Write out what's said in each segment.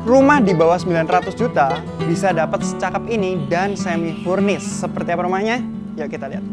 Rumah di bawah 900 juta bisa dapat secakep ini dan semi furnish. Seperti apa rumahnya? Yuk kita lihat.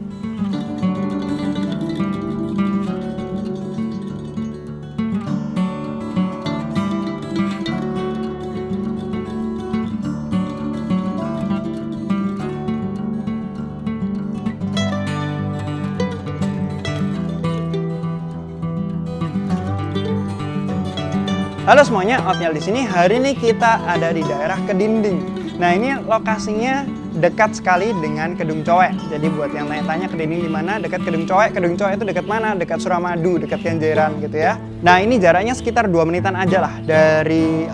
Halo semuanya, Otniel di sini. Hari ini kita ada di daerah Kedinding. Nah, ini lokasinya dekat sekali dengan Kedung Coek. Jadi buat yang tanya-tanya Kedinding di mana, dekat Kedung Coek. Kedung Coek itu dekat mana? Dekat Suramadu, dekat Kenjeran gitu ya. Nah, ini jaraknya sekitar 2 menitan aja lah dari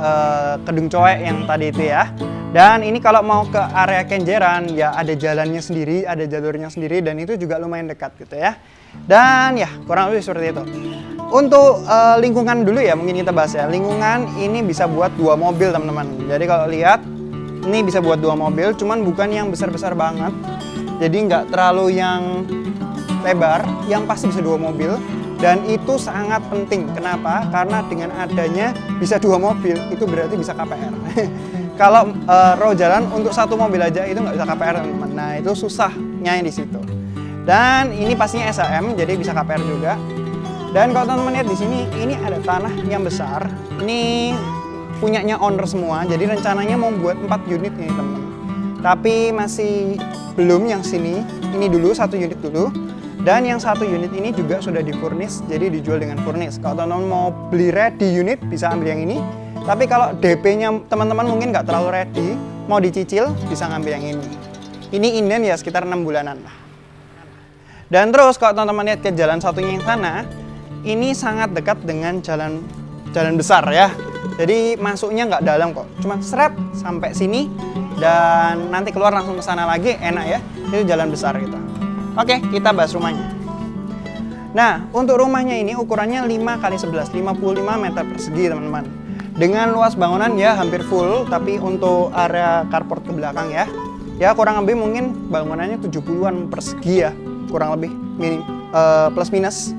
Kedung Coek yang tadi itu ya. Dan ini kalau mau ke area Kenjeran ya ada jalannya sendiri, ada jalurnya sendiri dan itu juga lumayan dekat gitu ya. Dan ya kurang lebih seperti itu. Untuk lingkungan dulu ya mungkin kita bahas ya. Lingkungan ini bisa buat 2 mobil teman-teman. Jadi kalau lihat ini bisa buat 2 mobil, cuman bukan yang besar-besar banget. Jadi nggak terlalu yang lebar, yang pasti bisa 2 mobil. Dan itu sangat penting. Kenapa? Karena dengan adanya bisa 2 mobil itu berarti bisa KPR. Kalau row jalan untuk 1 mobil aja itu nggak bisa KPR teman-teman. Nah itu susahnya di situ. Dan ini pastinya SAM, jadi bisa KPR juga. Dan kalau teman-teman lihat di sini, ini ada tanah yang besar. Ini punyanya owner semua. Jadi rencananya mau buat 4 unit nih teman-teman. Tapi masih belum yang sini. Ini dulu 1 unit dulu. Dan yang 1 unit ini juga sudah di-furnish, jadi dijual dengan furnish. Kalau teman-teman mau beli ready unit bisa ambil yang ini. Tapi kalau DP-nya teman-teman mungkin nggak terlalu ready, mau dicicil bisa ngambil yang ini. Ini inden ya sekitar 6 bulanan lah. Dan terus kalau teman-teman lihat ke jalan satunya yang sana, ini sangat dekat dengan jalan besar ya. Jadi masuknya nggak dalam kok, cuma seret sampai sini dan nanti keluar langsung ke sana lagi, enak ya. Itu jalan besar gitu. Oke, kita bahas rumahnya. Nah, untuk rumahnya ini ukurannya 5x11, 55 meter persegi teman-teman. Dengan luas bangunan ya hampir full, tapi untuk area carport ke belakang ya. Ya kurang lebih mungkin bangunannya 70-an persegi ya, kurang lebih plus minus.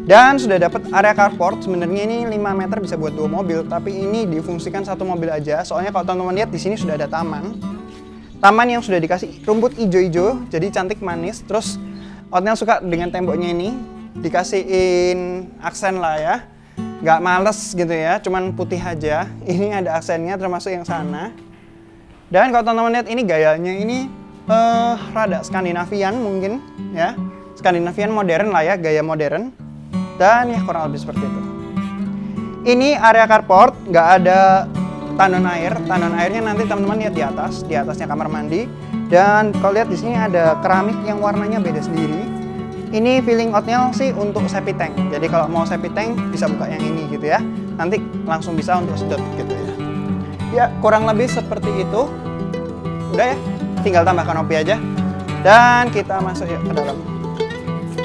Dan sudah dapat area carport, sebenarnya ini 5 meter bisa buat 2 mobil, tapi ini difungsikan 1 mobil aja. Soalnya kalau teman-teman lihat di sini sudah ada taman. Taman yang sudah dikasih rumput hijau-hijau, jadi cantik manis. Terus Otniel suka dengan temboknya ini, dikasihin aksen lah ya. Nggak males gitu ya, cuman putih aja. Ini ada aksennya termasuk yang sana. Dan kalau teman-teman lihat ini gayanya ini rada Skandinavian mungkin ya. Skandinavian modern lah ya, gaya modern. Dan ya kurang lebih seperti itu. Ini area carport, nggak ada tandon air. Tandon airnya nanti teman-teman lihat di atasnya kamar mandi. Dan kalau lihat di sini ada keramik yang warnanya beda sendiri. Ini feeling Otniel sih untuk septic tank. Jadi kalau mau septic tank bisa buka yang ini gitu ya. Nanti langsung bisa untuk sedot gitu ya. Ya kurang lebih seperti itu. Udah ya, tinggal tambah kanopi aja. Dan kita masuk ya ke dalam.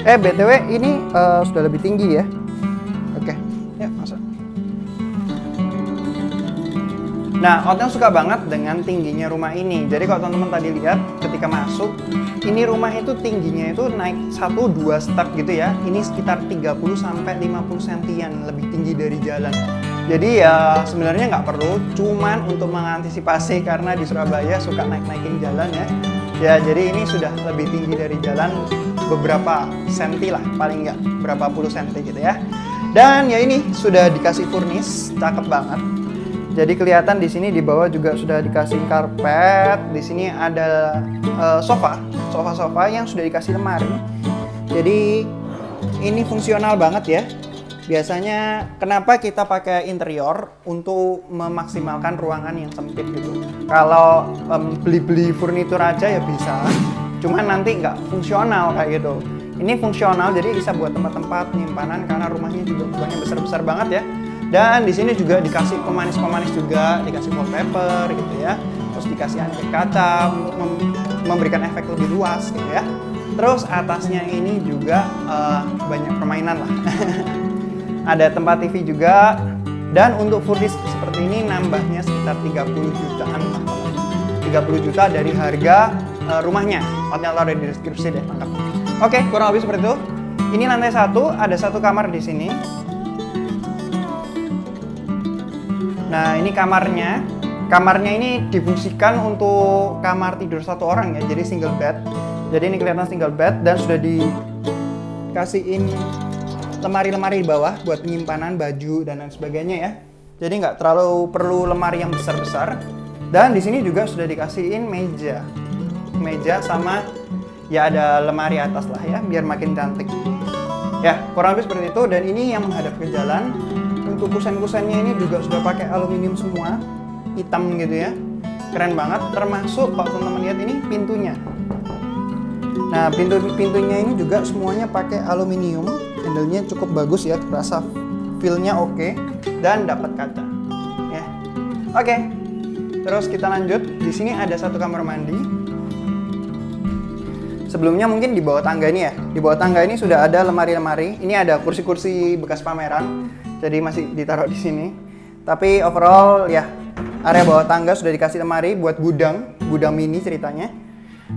BTW ini sudah lebih tinggi ya. Oke, ya masuk. Nah, Otniel suka banget dengan tingginya rumah ini. Jadi kalau teman-teman tadi lihat ketika masuk, ini rumah itu tingginya itu naik 1-2 step gitu ya. Ini sekitar 30 sampai 50 sentian lebih tinggi dari jalan. Jadi ya sebenarnya nggak perlu, cuman untuk mengantisipasi karena di Surabaya suka naik-naikin jalan ya. Ya jadi ini sudah lebih tinggi dari jalan beberapa senti lah, paling nggak berapa puluh senti gitu ya. Dan ya ini sudah dikasih furnish, cakep banget. Jadi kelihatan di sini di bawah juga sudah dikasih karpet. Di sini ada sofa yang sudah dikasih lemari. Jadi ini fungsional banget ya. Biasanya kenapa kita pakai interior untuk memaksimalkan ruangan yang sempit gitu. Kalau beli-beli furnitur aja ya bisa, cuman nanti nggak fungsional kayak gitu. Ini fungsional jadi bisa buat tempat-tempat penyimpanan karena rumahnya juga bukannya besar-besar banget ya. Dan di sini juga dikasih pemanis-pemanis juga, dikasih wallpaper gitu ya. Terus dikasih aneka kaca memberikan efek lebih luas gitu ya. Terus atasnya ini juga banyak permainan lah. Ada tempat TV juga. Dan untuk furnish seperti ini nambahnya sekitar 30 jutaan lah. 30 juta dari harga rumahnya. Otniel taruh di deskripsi deh, lengkap. Oke, kurang lebih seperti itu. Ini lantai 1, ada 1 kamar di sini. Nah, ini kamarnya. Kamarnya ini difungsikan untuk kamar tidur satu orang ya, jadi single bed. Jadi ini kelihatan single bed dan sudah dikasihin lemari-lemari di bawah buat penyimpanan baju dan lain sebagainya ya. Jadi nggak terlalu perlu lemari yang besar-besar. Dan di sini juga sudah dikasihin meja sama ya ada lemari atas lah ya, biar makin cantik. Ya, kurang lebih seperti itu. Dan ini yang menghadap ke jalan. Untuk kusen-kusennya ini juga sudah pakai aluminium semua, hitam gitu ya. Keren banget. Termasuk kalau teman-teman lihat ini pintunya. Nah, pintunya ini juga semuanya pakai aluminium. Handle-nya cukup bagus ya, terasa feel-nya oke dan dapat kaca. Ya. Oke. Terus kita lanjut. Di sini ada satu kamar mandi. Sebelumnya mungkin di bawah tangga ini ya. Di bawah tangga ini sudah ada lemari-lemari. Ini ada kursi-kursi bekas pameran. Jadi masih ditaruh di sini. Tapi overall ya, area bawah tangga sudah dikasih lemari buat gudang mini ceritanya.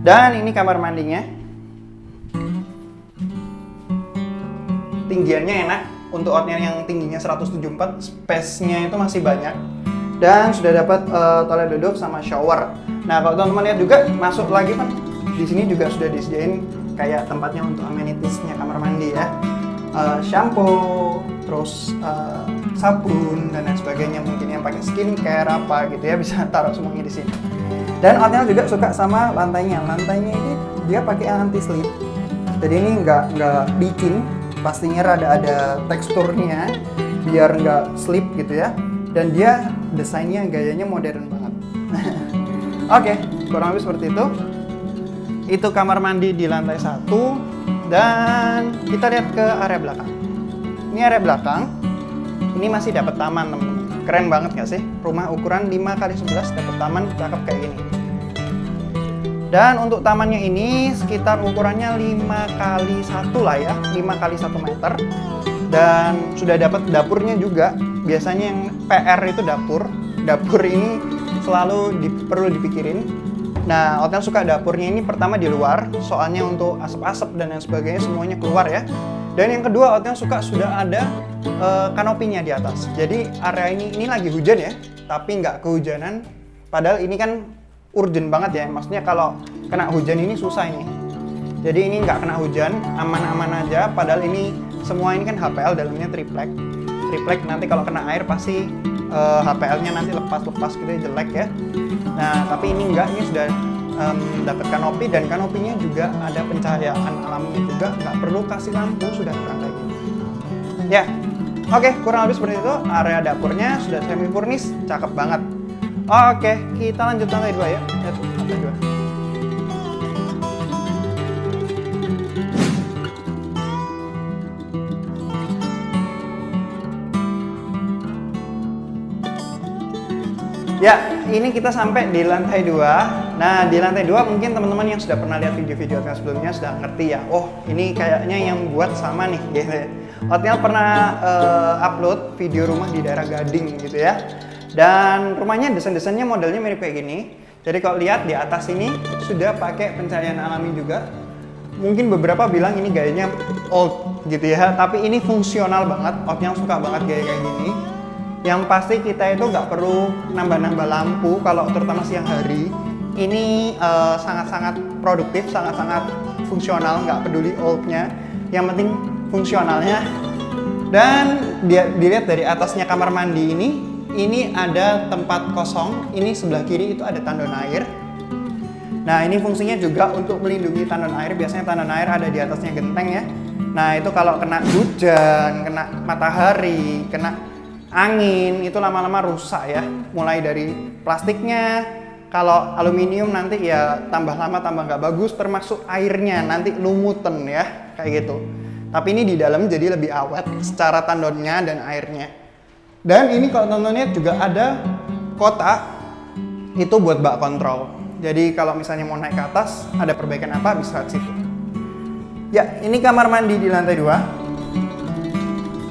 Dan ini kamar mandinya. Tinggiannya enak. Untuk outnya yang tingginya 174, space-nya itu masih banyak. Dan sudah dapat toilet duduk sama shower. Nah, kalau teman-teman lihat juga masuk lagi kan di sini juga sudah disediain kayak tempatnya untuk amenities-nya kamar mandi ya. Shampoo, terus sabun dan lain sebagainya, mungkin yang pakai skincare apa gitu ya, bisa taruh semuanya di sini. Dan Otniel juga suka sama lantainya. Lantainya ini dia pakai anti slip. Jadi ini nggak licin, pastinya rada ada teksturnya biar nggak slip gitu ya. Dan dia desainnya gayanya modern banget. Oke, kurang lebih seperti itu. Itu kamar mandi di lantai 1. Dan kita lihat ke area belakang. Ini area belakang. Ini masih dapat taman, teman-teman. Keren banget nggak sih? Rumah ukuran 5x11 dapat taman cakep kayak gini. Dan untuk tamannya ini sekitar ukurannya 5x1 lah ya, 5x1 meter. Dan sudah dapat dapurnya juga. Biasanya yang PR itu dapur. Dapur ini selalu perlu dipikirin. Nah, Otniel suka dapurnya ini pertama di luar, soalnya untuk asap-asap dan lain sebagainya semuanya keluar ya. Dan yang kedua, Otniel suka sudah ada kanopinya di atas. Jadi area ini lagi hujan ya, tapi nggak kehujanan. Padahal ini kan urgent banget ya, maksudnya kalau kena hujan ini susah ini. Jadi ini nggak kena hujan, aman-aman aja. Padahal ini semua ini kan HPL, dalamnya triplek. Triplek nanti kalau kena air pasti HPL-nya nanti lepas-lepas gitu jelek ya. Nah, tapi ini enggak, ini sudah dapat kanopi dan kanopinya juga ada pencahayaan alaminya juga, nggak perlu kasih lampu, sudah terang kayak gini. Ya, oke, kurang lebih seperti itu. Area dapurnya sudah semi furnish, cakep banget. Oke, kita lanjut lantai 2 ya. Lantai 2. Ya, ini kita sampai di lantai 2. Nah, di lantai 2 mungkin teman-teman yang sudah pernah lihat video-video Otniel sebelumnya sudah ngerti ya. Oh, ini kayaknya yang buat sama nih gitu. Otniel pernah upload video rumah di daerah Gading gitu ya. Dan rumahnya desain-desainnya modelnya mirip kayak gini. Jadi kalau lihat di atas ini sudah pakai pencahayaan alami juga. Mungkin beberapa bilang ini gayanya old gitu ya, tapi ini fungsional banget. Otniel suka banget gaya kayak gini. Yang pasti kita itu nggak perlu nambah-nambah lampu kalau terutama siang hari. Ini sangat-sangat produktif, sangat-sangat fungsional, nggak peduli oldnya. Yang penting fungsionalnya. Dan dilihat dari atasnya kamar mandi ini ada tempat kosong. Ini sebelah kiri itu ada tandon air. Nah, ini fungsinya juga untuk melindungi tandon air. Biasanya tandon air ada di atasnya genteng ya. Nah, itu kalau kena hujan, kena matahari, kena angin itu lama-lama rusak ya, mulai dari plastiknya. Kalau aluminium nanti ya tambah lama tambah nggak bagus, termasuk airnya nanti lumutan ya kayak gitu. Tapi ini di dalam jadi lebih awet secara tandonnya dan airnya. Dan ini kalau teman-teman juga ada kotak itu buat bak kontrol. Jadi kalau misalnya mau naik ke atas ada perbaikan apa bisa di situ. Ya, ini kamar mandi di lantai 2.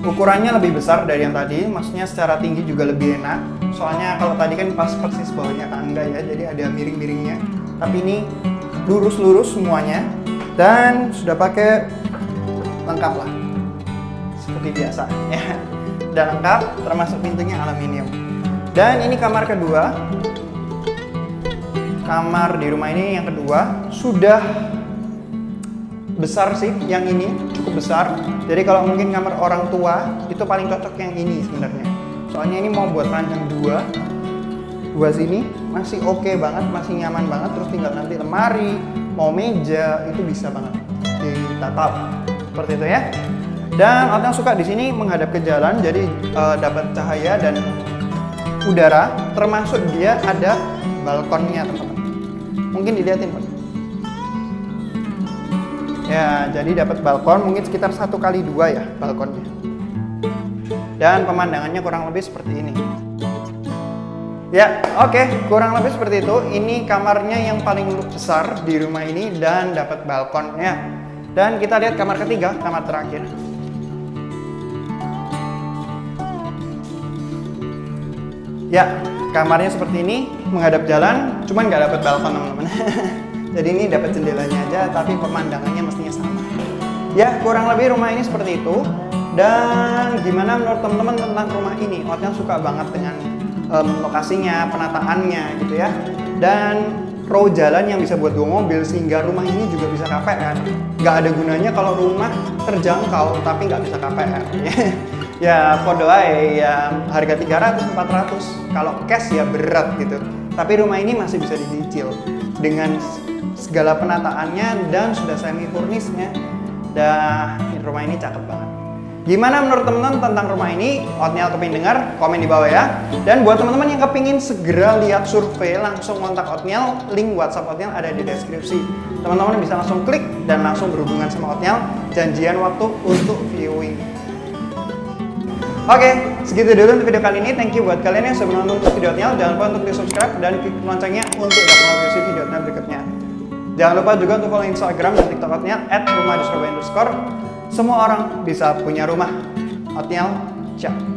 Ukurannya lebih besar dari yang tadi, maksudnya secara tinggi juga lebih enak. Soalnya kalau tadi kan pas persis bawahnya tangga ya, jadi ada miring-miringnya. Tapi ini lurus-lurus semuanya dan sudah pakai lengkap lah, seperti biasa ya. Udah lengkap, termasuk pintunya aluminium. Dan ini kamar kedua. Kamar di rumah ini yang kedua sudah besar sih, yang ini cukup besar. Jadi kalau mungkin kamar orang tua itu paling cocok yang ini sebenarnya. Soalnya ini mau buat ranjang dua sini masih oke banget, masih nyaman banget. Terus tinggal nanti lemari, mau meja itu bisa banget ditatap seperti itu ya. Dan Otniel suka di sini menghadap ke jalan, jadi dapat cahaya dan udara. Termasuk dia ada balkonnya teman-teman. Mungkin dilihatin Pak. Ya, jadi dapat balkon mungkin sekitar 1x2 ya balkonnya. Dan pemandangannya kurang lebih seperti ini. Ya, oke, kurang lebih seperti itu. Ini kamarnya yang paling besar di rumah ini dan dapat balkonnya. Dan kita lihat kamar ketiga, kamar terakhir. Ya, kamarnya seperti ini, menghadap jalan, cuman nggak dapat balkon teman-teman. Jadi ini dapat jendelanya aja, tapi pemandangannya mestinya sama. Ya, kurang lebih rumah ini seperti itu. Dan gimana menurut teman-teman tentang rumah ini? Otniel suka banget dengan lokasinya, penataannya gitu ya. Dan row jalan yang bisa buat 2 mobil, sehingga rumah ini juga bisa KPR. Nggak ada gunanya kalau rumah terjangkau tapi nggak bisa KPR. Ya kode aja ya, harga 300-400 kalau cash ya berat gitu. Tapi rumah ini masih bisa dicicil dengan segala penataannya dan sudah semi furnished-nya. Dan rumah ini cakep banget. Gimana menurut teman-teman tentang rumah ini? Otniel kepingin dengar, komen di bawah ya. Dan buat teman-teman yang kepingin segera lihat survei, langsung kontak Otniel. Link WhatsApp Otniel ada di deskripsi. Teman-teman bisa langsung klik dan langsung berhubungan sama Otniel. Janjian waktu untuk viewing. Oke, segitu dulu untuk video kali ini. Thank you buat kalian yang sudah menonton video Otniel. Jangan lupa untuk di subscribe dan klik loncengnya untuk dapat notifikasi video Otniel berikutnya. Jangan lupa juga untuk follow Instagram dan TikTok Otniel @rumah__. Semua orang bisa punya rumah. Otniel, ciao.